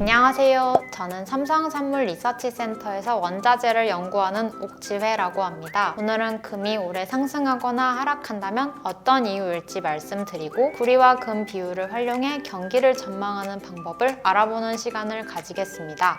안녕하세요. 저는 삼성선물리서치센터에서 원자재를 연구하는 옥지회라고 합니다. 오늘은 금이 올해 상승하거나 하락한다면 어떤 이유일지 말씀드리고 구리와 금 비율을 활용해 경기를 전망하는 방법을 알아보는 시간을 가지겠습니다.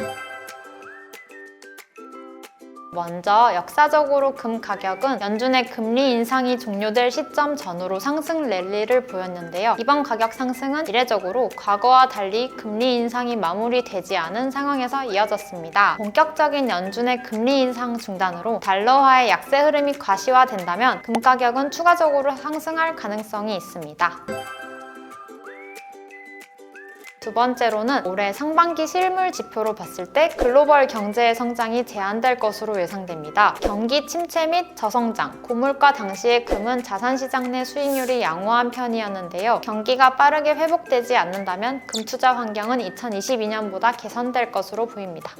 먼저 역사적으로 금 가격은 연준의 금리 인상이 종료될 시점 전후로 상승 랠리를 보였는데요. 이번 가격 상승은 이례적으로 과거와 달리 금리 인상이 마무리되지 않은 상황에서 이어졌습니다. 본격적인 연준의 금리 인상 중단으로 달러화의 약세 흐름이 과시화된다면 금 가격은 추가적으로 상승할 가능성이 있습니다. 두 번째로는 올해 상반기 실물 지표로 봤을 때 글로벌 경제의 성장이 제한될 것으로 예상됩니다. 경기 침체 및 저성장, 고물가 당시의 금은 자산시장 내 수익률이 양호한 편이었는데요. 경기가 빠르게 회복되지 않는다면 금 투자 환경은 2022년보다 개선될 것으로 보입니다.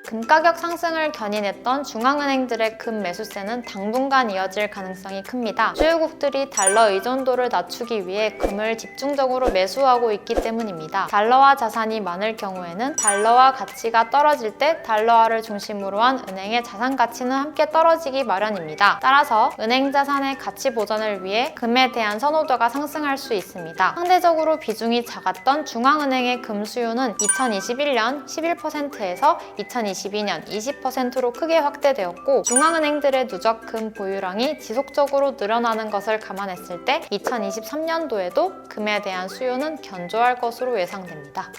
금 가격 상승을 견인했던 중앙은행들의 금 매수세는 당분간 이어질 가능성이 큽니다. 주요국들이 달러 의존도를 낮추기 위해 금을 집중적으로 매수하고 있기 때문입니다. 달러화 자산이 많을 경우에는 달러화 가치가 떨어질 때 달러화를 중심으로 한 은행의 자산 가치는 함께 떨어지기 마련입니다. 따라서 은행 자산의 가치 보전을 위해 금에 대한 선호도가 상승할 수 있습니다. 상대적으로 비중이 작았던 중앙은행의 금 수요는 2021년 11%에서 2022년 20%로 크게 확대되었고 중앙은행들의 누적 금 보유량이 지속적으로 늘어나는 것을 감안했을 때 2023년도에도 금에 대한 수요는 견조할 것으로 예상됩니다.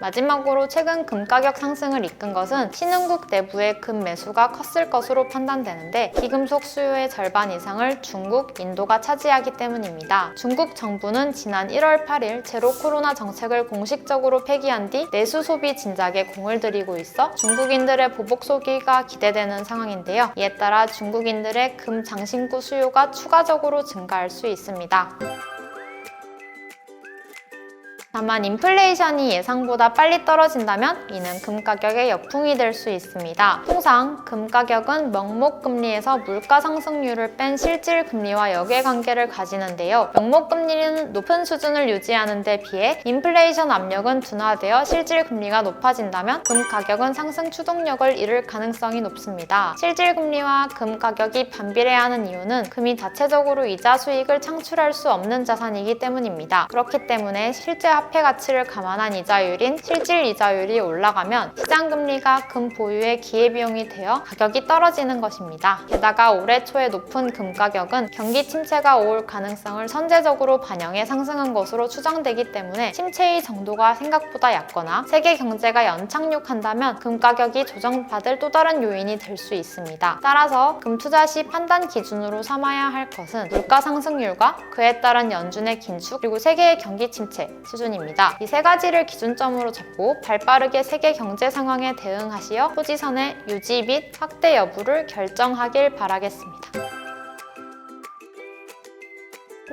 마지막으로 최근 금 가격 상승을 이끈 것은 신흥국 내부의 금 매수가 컸을 것으로 판단되는데 기금속 수요의 절반 이상을 중국, 인도가 차지하기 때문입니다. 중국 정부는 지난 1월 8일 제로 코로나 정책을 공식적으로 폐기한 뒤 내수 소비 진작에 공을 들이고 있어 중국인들의 보복 소비가 기대되는 상황인데요. 이에 따라 중국인들의 금 장신구 수요가 추가적으로 증가할 수 있습니다. 다만 인플레이션이 예상보다 빨리 떨어진다면 이는 금 가격의 역풍이 될 수 있습니다. 통상 금 가격은 명목금리에서 물가 상승률을 뺀 실질금리와 역외관계를 가지는데요. 명목금리는 높은 수준을 유지하는 데 비해 인플레이션 압력은 둔화되어 실질금리가 높아진다면 금 가격은 상승 추동력을 잃을 가능성이 높습니다. 실질금리와 금 가격이 반비례하는 이유는 금이 자체적으로 이자 수익을 창출할 수 없는 자산이기 때문입니다. 그렇기 때문에 실제 화폐 가치를 감안한 이자율인 실질 이자율이 올라가면 시장금리가 금 보유의 기회비용이 되어 가격이 떨어지는 것입니다. 게다가 올해 초에 높은 금 가격은 경기 침체가 올 가능성을 선제적으로 반영해 상승한 것으로 추정되기 때문에 침체의 정도가 생각보다 얕거나 세계 경제가 연착륙한다면 금 가격이 조정받을 또 다른 요인이 될 수 있습니다. 따라서 금 투자 시 판단 기준으로 삼아야 할 것은 물가 상승률과 그에 따른 연준의 긴축 그리고 세계의 경기 침체 수준입니다. 이 세 가지를 기준점으로 잡고 발빠르게 세계 경제 상황에 대응하시어 포지션의 유지 및 확대 여부를 결정하길 바라겠습니다.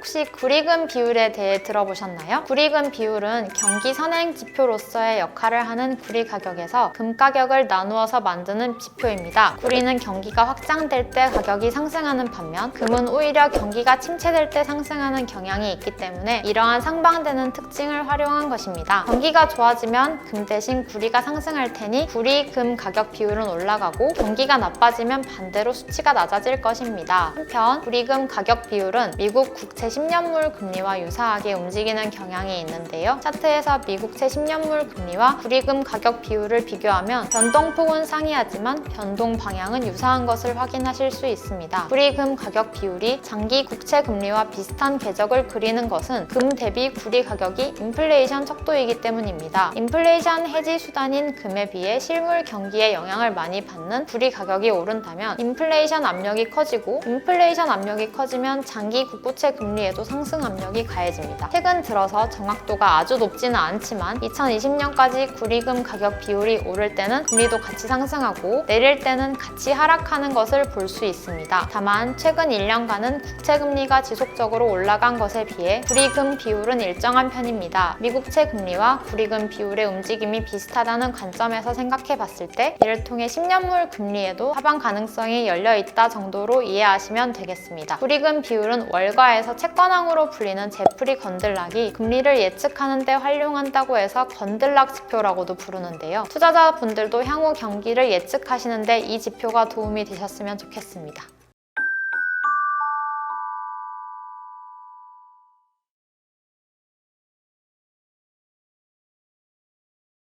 혹시 구리금 비율에 대해 들어보셨나요? 구리금 비율은 경기 선행 지표로서의 역할을 하는 구리 가격에서 금 가격을 나누어서 만드는 지표입니다. 구리는 경기가 확장될 때 가격이 상승하는 반면 금은 오히려 경기가 침체될 때 상승하는 경향이 있기 때문에 이러한 상반되는 특징을 활용한 것입니다. 경기가 좋아지면 금 대신 구리가 상승할 테니 구리-금 가격 비율은 올라가고 경기가 나빠지면 반대로 수치가 낮아질 것입니다. 한편 구리-금 가격 비율은 미국 국채 10년물 금리와 유사하게 움직이는 경향이 있는데요. 차트에서 미국채 10년물 금리와 구리금 가격 비율을 비교하면 변동폭은 상이하지만 변동 방향은 유사한 것을 확인하실 수 있습니다. 구리금 가격 비율이 장기 국채 금리와 비슷한 궤적을 그리는 것은 금 대비 구리 가격이 인플레이션 척도이기 때문입니다. 인플레이션 해지 수단인 금에 비해 실물 경기에 영향을 많이 받는 구리 가격이 오른다면 인플레이션 압력이 커지고 인플레이션 압력이 커지면 장기 국부채 금리 금리에도 상승 압력이 가해집니다. 최근 들어서 정확도가 아주 높지는 않지만 2020년까지 구리금 가격 비율이 오를 때는 금리도 같이 상승하고 내릴 때는 같이 하락하는 것을 볼 수 있습니다. 다만 최근 1년간은 국채금리가 지속적으로 올라간 것에 비해 구리금 비율은 일정한 편입니다. 미국채 금리와 구리금 비율의 움직임이 비슷하다는 관점에서 생각해 봤을 때 이를 통해 10년물 금리에도 하방 가능성이 열려있다 정도로 이해하시면 되겠습니다. 구리금 비율은 월가에서 책 채권왕으로 불리는 제프리 건들락이 금리를 예측하는 데 활용한다고 해서 건들락 지표라고도 부르는데요. 투자자분들도 향후 경기를 예측하시는데 이 지표가 도움이 되셨으면 좋겠습니다.